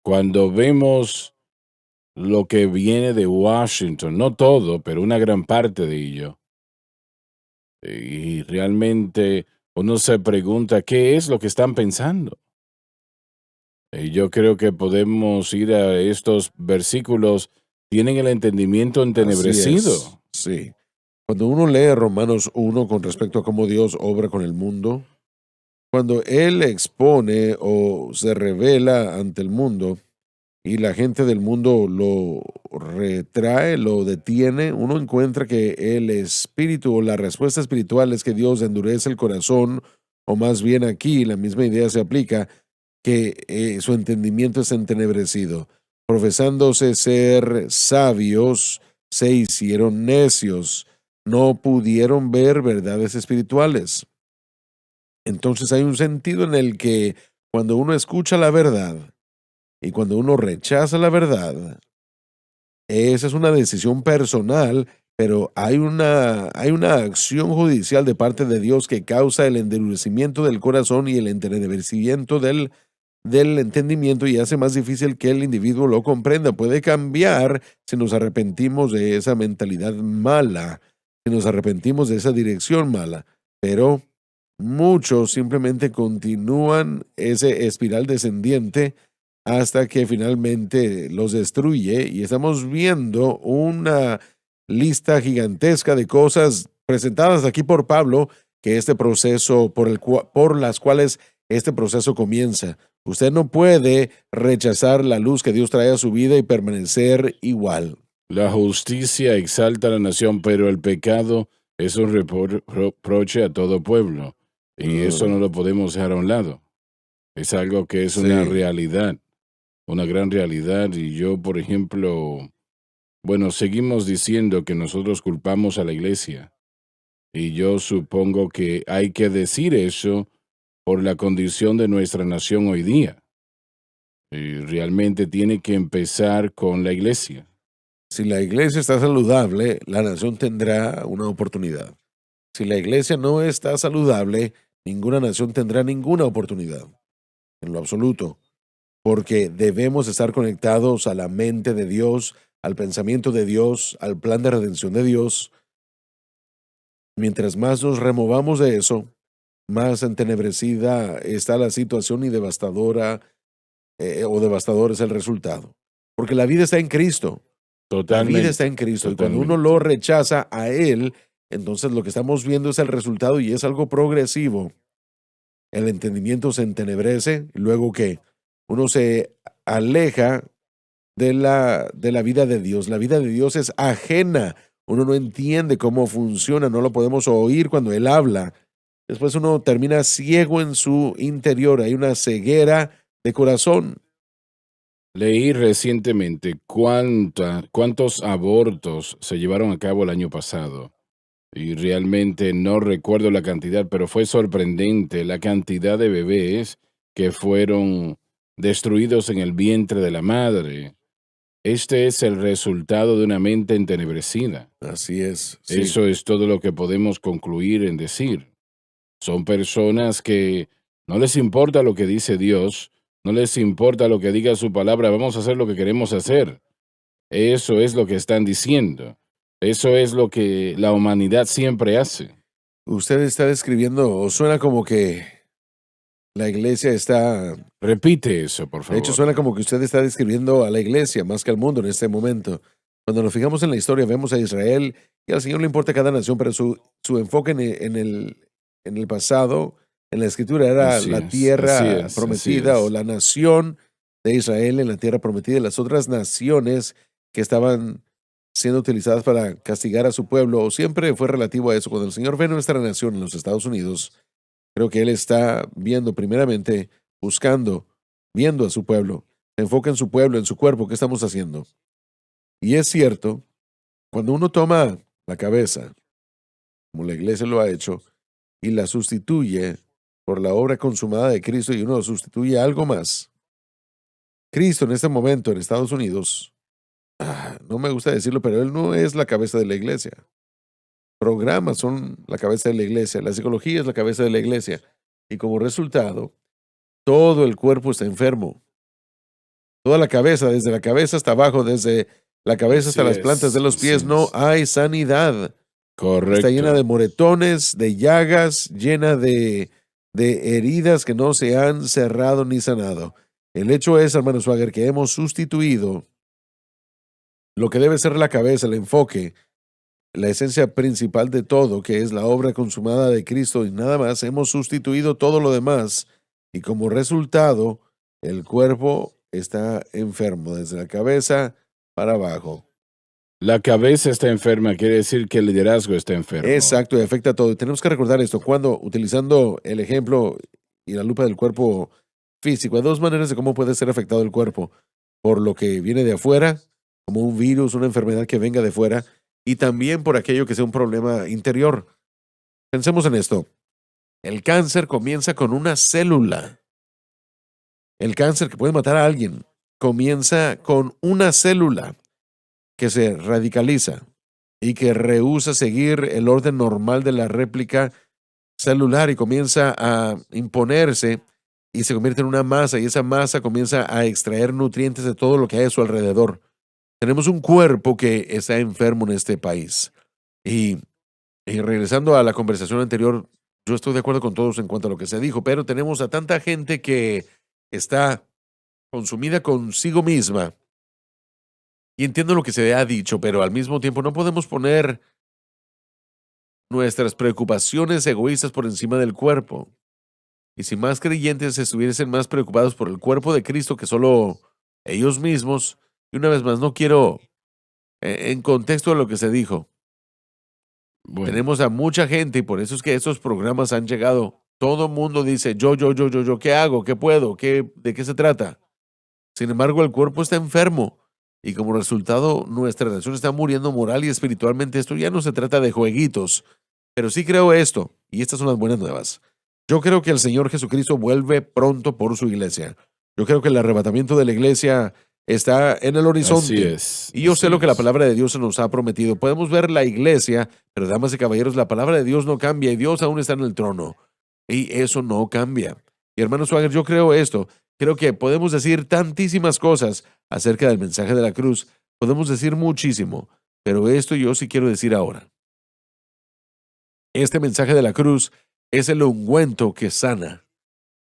cuando vemos lo que viene de Washington, no todo, pero una gran parte de ello, y realmente uno se pregunta, ¿qué es lo que están pensando? Y yo creo que podemos ir a estos versículos, tienen el entendimiento Así entenebrecido. es, sí. Cuando uno lee Romanos 1 con respecto a cómo Dios obra con el mundo, cuando Él expone o se revela ante el mundo y la gente del mundo lo retrae, lo detiene, uno encuentra que el espíritu o la respuesta espiritual es que Dios endurece el corazón, o más bien aquí la misma idea se aplica, que su entendimiento es entenebrecido. Profesándose ser sabios, se hicieron necios, no pudieron ver verdades espirituales. Entonces hay un sentido en el que cuando uno escucha la verdad y cuando uno rechaza la verdad, esa es una decisión personal, pero hay una acción judicial de parte de Dios que causa el endurecimiento del corazón y el entenebrecimiento del entendimiento y hace más difícil que el individuo lo comprenda. Puede cambiar si nos arrepentimos de esa mentalidad mala, si nos arrepentimos de esa dirección mala, pero muchos simplemente continúan ese espiral descendiente hasta que finalmente los destruye y estamos viendo una lista gigantesca de cosas presentadas aquí por Pablo, que este proceso por las cuales este proceso comienza. Usted no puede rechazar la luz que Dios trae a su vida y permanecer igual. La justicia exalta a la nación, pero el pecado es un reproche a todo pueblo. Y eso no lo podemos dejar a un lado. Es algo que es una Sí. realidad, una gran realidad. Y yo, por ejemplo, bueno, seguimos diciendo que nosotros culpamos a la iglesia. Y yo supongo que hay que decir eso por la condición de nuestra nación hoy día. Y realmente tiene que empezar con la iglesia. Si la iglesia está saludable, la nación tendrá una oportunidad. Si la iglesia no está saludable, ninguna nación tendrá ninguna oportunidad, en lo absoluto, porque debemos estar conectados a la mente de Dios, al pensamiento de Dios, al plan de redención de Dios. Mientras más nos removamos de eso, más entenebrecida está la situación y devastadora o devastador es el resultado. Porque la vida está en Cristo. La vida Totalmente. está en Cristo. Y cuando uno Totalmente. lo rechaza a Él, entonces lo que estamos viendo es el resultado y es algo progresivo. El entendimiento se entenebrece, y luego que uno se aleja de la vida de Dios. La vida de Dios es ajena. Uno no entiende cómo funciona, no lo podemos oír cuando Él habla. Después uno termina ciego en su interior. Hay una ceguera de corazón. Leí recientemente cuántos abortos se llevaron a cabo el año pasado. Y realmente no recuerdo la cantidad, pero fue sorprendente la cantidad de bebés que fueron destruidos en el vientre de la madre. Este es el resultado de una mente entenebrecida. Así es. Sí. Eso es todo lo que podemos concluir en decir. Son personas que no les importa lo que dice Dios, no les importa lo que diga su palabra, vamos a hacer lo que queremos hacer. Eso es lo que están diciendo. Eso es lo que la humanidad siempre hace. Usted está describiendo, o suena como que la iglesia está. Repite eso, por De favor. hecho, suena como que usted está describiendo a la iglesia más que al mundo en este momento. Cuando nos fijamos en la historia, vemos a Israel y al Señor le importa cada nación, pero su enfoque en el pasado, en la escritura, era Así la es, tierra así es, prometida así es. o la nación de Israel en la tierra prometida y las otras naciones que estaban siendo utilizadas para castigar a su pueblo, o siempre fue relativo a eso. Cuando el Señor ve nuestra nación en los Estados Unidos, creo que Él está viendo primeramente, viendo a su pueblo, se enfoca en su pueblo, en su cuerpo, ¿qué estamos haciendo? Y es cierto, cuando uno toma la cabeza, como la iglesia lo ha hecho, y la sustituye por la obra consumada de Cristo y uno sustituye a algo más. Cristo en este momento en Estados Unidos, no me gusta decirlo, pero Él no es la cabeza de la iglesia. Programas son la cabeza de la iglesia, la psicología es la cabeza de la iglesia. Y como resultado, todo el cuerpo está enfermo. Toda la cabeza, desde la cabeza hasta abajo, desde la cabeza hasta Así las plantas de los es, pies, así no es. hay sanidad. Correcto. Está llena de moretones, de llagas, llena de heridas que no se han cerrado ni sanado. El hecho es, hermano Swagger, que hemos sustituido lo que debe ser la cabeza, el enfoque, la esencia principal de todo, que es la obra consumada de Cristo y nada más. Hemos sustituido todo lo demás y como resultado, el cuerpo está enfermo desde la cabeza para abajo. La cabeza está enferma, quiere decir que el liderazgo está enfermo. Exacto, y afecta a todo. Y tenemos que recordar esto, cuando utilizando el ejemplo y la lupa del cuerpo físico, hay dos maneras de cómo puede ser afectado el cuerpo. Por lo que viene de afuera, como un virus, una enfermedad que venga de fuera, y también por aquello que sea un problema interior. Pensemos en esto. El cáncer comienza con una célula. El cáncer que puede matar a alguien comienza con una célula que se radicaliza y que rehúsa seguir el orden normal de la réplica celular y comienza a imponerse y se convierte en una masa y esa masa comienza a extraer nutrientes de todo lo que hay a su alrededor. Tenemos un cuerpo que está enfermo en este país. Y regresando a la conversación anterior, yo estoy de acuerdo con todos en cuanto a lo que se dijo, pero tenemos a tanta gente que está consumida consigo misma. Y entiendo lo que se ha dicho, pero al mismo tiempo no podemos poner nuestras preocupaciones egoístas por encima del cuerpo. Y si más creyentes estuviesen más preocupados por el cuerpo de Cristo que solo ellos mismos, y una vez más, no quiero, en contexto de lo que se dijo, Bueno, tenemos a mucha gente y por eso es que estos programas han llegado. Todo el mundo dice, yo, ¿qué hago? ¿Qué puedo? ¿De qué se trata? Sin embargo, el cuerpo está enfermo y como resultado nuestra nación está muriendo moral y espiritualmente. Esto ya no se trata de jueguitos, pero sí creo esto, y estas son las buenas nuevas. Yo creo que el Señor Jesucristo vuelve pronto por su iglesia. Yo creo que el arrebatamiento de la iglesia está en el horizonte. así es. Y yo así sé lo que la es. palabra de Dios se nos ha prometido. Podemos ver la iglesia, pero damas y caballeros, la palabra de Dios no cambia y Dios aún está en el trono. Y eso no cambia. Y hermano Swagger, yo creo esto. Creo que podemos decir tantísimas cosas acerca del mensaje de la cruz. Podemos decir muchísimo, pero esto yo sí quiero decir ahora. Este mensaje de la cruz es el ungüento que sana.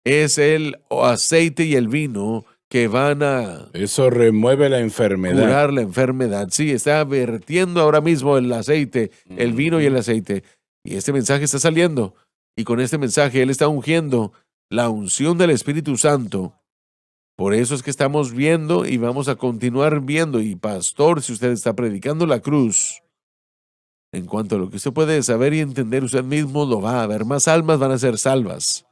Es el aceite y el vino que van a Eso remueve la enfermedad. curar la enfermedad. Sí, está vertiendo ahora mismo el aceite, el vino y el aceite. Y este mensaje está saliendo. Y con este mensaje Él está ungiendo la unción del Espíritu Santo. Por eso es que estamos viendo y vamos a continuar viendo. Y pastor, si usted está predicando la cruz, en cuanto a lo que usted puede saber y entender usted mismo, lo va a ver. Más almas van a ser salvas.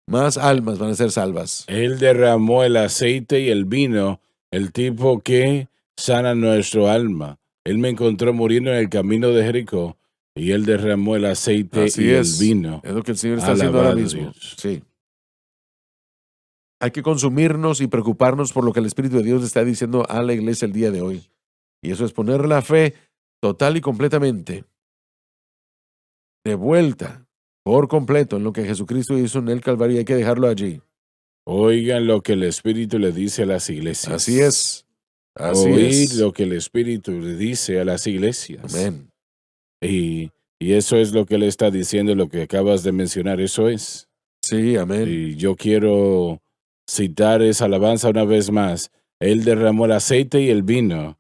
Más almas van a ser salvas. Él derramó el aceite y el vino, el tipo que sana nuestro alma. Él me encontró muriendo en el camino de Jericó y él derramó el aceite Así y es. el vino. Es lo que el Señor está haciendo ahora Alabado mismo. Dios. Sí. Hay que consumirnos y preocuparnos por lo que el Espíritu de Dios está diciendo a la iglesia el día de hoy. Y eso es poner la fe total y completamente de vuelta, por completo, en lo que Jesucristo hizo en el Calvario. Hay que dejarlo allí. Oigan lo que el Espíritu le dice a las iglesias. Así es. Así Oíd es. lo que el Espíritu le dice a las iglesias. Amén. Y eso es lo que él está diciendo, lo que acabas de mencionar, eso es. Sí, amén. Y yo quiero citar esa alabanza una vez más. Él derramó el aceite y el vino,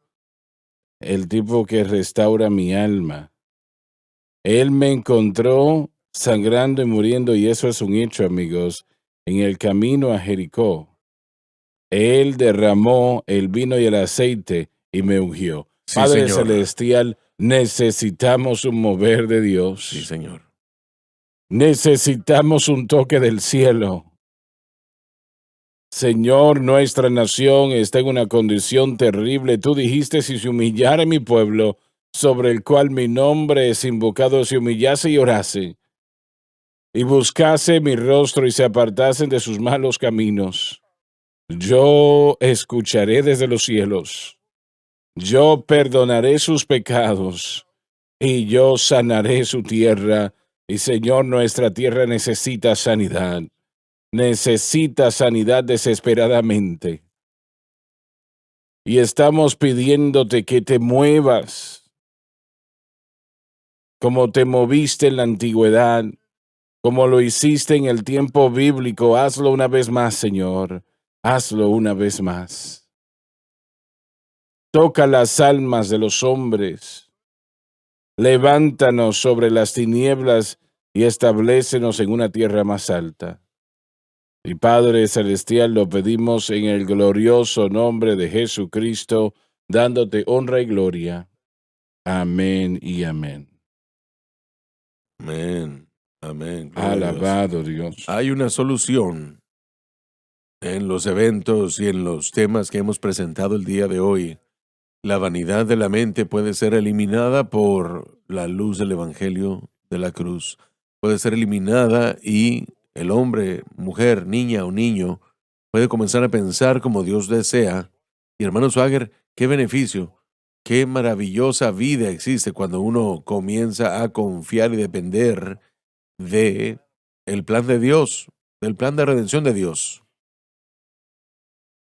el tipo que restaura mi alma. Él me encontró sangrando y muriendo, y eso es un hecho, amigos, en el camino a Jericó. Él derramó el vino y el aceite y me ungió. Sí, Padre Señor. Celestial, necesitamos un mover de Dios. Sí, Señor. Necesitamos un toque del cielo. Señor, nuestra nación está en una condición terrible. Tú dijiste, si se humillara mi pueblo, sobre el cual mi nombre es invocado, se humillase y orase, y buscase mi rostro y se apartasen de sus malos caminos, yo escucharé desde los cielos, yo perdonaré sus pecados, y yo sanaré su tierra. Y Señor, nuestra tierra necesita sanidad desesperadamente. Y estamos pidiéndote que te muevas, como te moviste en la antigüedad, como lo hiciste en el tiempo bíblico. Hazlo una vez más, Señor. Hazlo una vez más. Toca las almas de los hombres. Levántanos sobre las tinieblas y establécenos en una tierra más alta. Y Padre Celestial, lo pedimos en el glorioso nombre de Jesucristo, dándote honra y gloria. Amén y amén. Amén. Amén. Gloria a Dios. Alabado Dios. Hay una solución en los eventos y en los temas que hemos presentado el día de hoy. La vanidad de la mente puede ser eliminada por la luz del Evangelio de la cruz. Puede ser eliminada y el hombre, mujer, niña o niño puede comenzar a pensar como Dios desea. Y hermano Swagger, qué beneficio, qué maravillosa vida existe cuando uno comienza a confiar y depender de el plan de Dios, del plan de redención de Dios.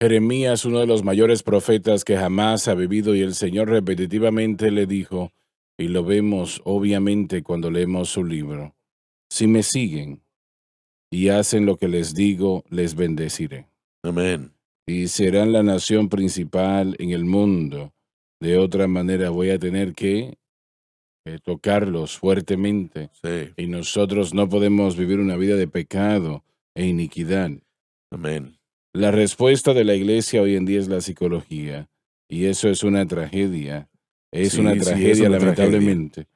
Jeremías, uno de los mayores profetas que jamás ha vivido, y el Señor repetitivamente le dijo, y lo vemos obviamente cuando leemos su libro, si me siguen y hacen lo que les digo, les bendeciré. Amén. Y serán la nación principal en el mundo. De otra manera voy a tener que tocarlos fuertemente. Sí. Y nosotros no podemos vivir una vida de pecado e iniquidad. Amén. La respuesta de la iglesia hoy en día es la psicología. Y eso es una tragedia. Es Sí, una sí, tragedia, es una lamentablemente.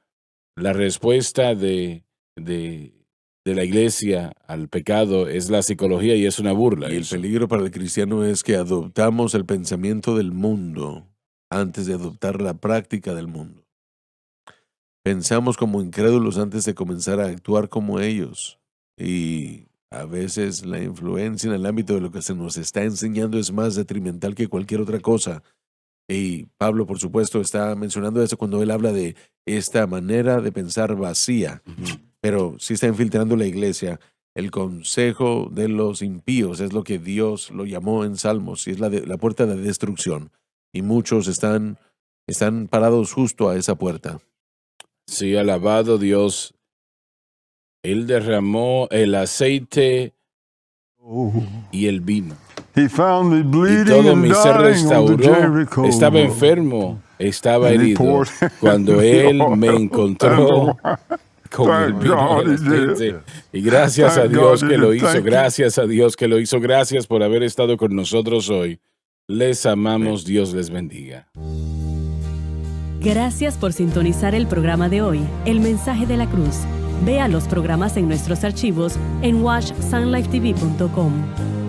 La respuesta de la iglesia al pecado es la psicología y es una burla. Y el eso. peligro para el cristiano es que adoptamos el pensamiento del mundo antes de adoptar la práctica del mundo. Pensamos como incrédulos antes de comenzar a actuar como ellos. Y a veces la influencia en el ámbito de lo que se nos está enseñando es más detrimental que cualquier otra cosa. Y Pablo, por supuesto, está mencionando eso cuando él habla de esta manera de pensar vacía. Pero sí está infiltrando la iglesia. El consejo de los impíos es lo que Dios lo llamó en Salmos, y es la puerta de destrucción. Y muchos están parados justo a esa puerta. Sí, alabado Dios. Él derramó el aceite y el vino. He found me Y bleeding todo and mi ser dying on the restauró. Jericho Estaba road. enfermo, estaba And he herido. poured Cuando the Él me oil encontró and the con el Thank vino God y el he did. aceite. Y gracias a Thank Dios God que he lo did. hizo. Thank you. Gracias a Dios que lo hizo. Gracias por haber estado con nosotros hoy. Les amamos. Dios les bendiga. Gracias por sintonizar el programa de hoy, El Mensaje de la Cruz. Vea los programas en nuestros archivos en watchsunlifetv.com.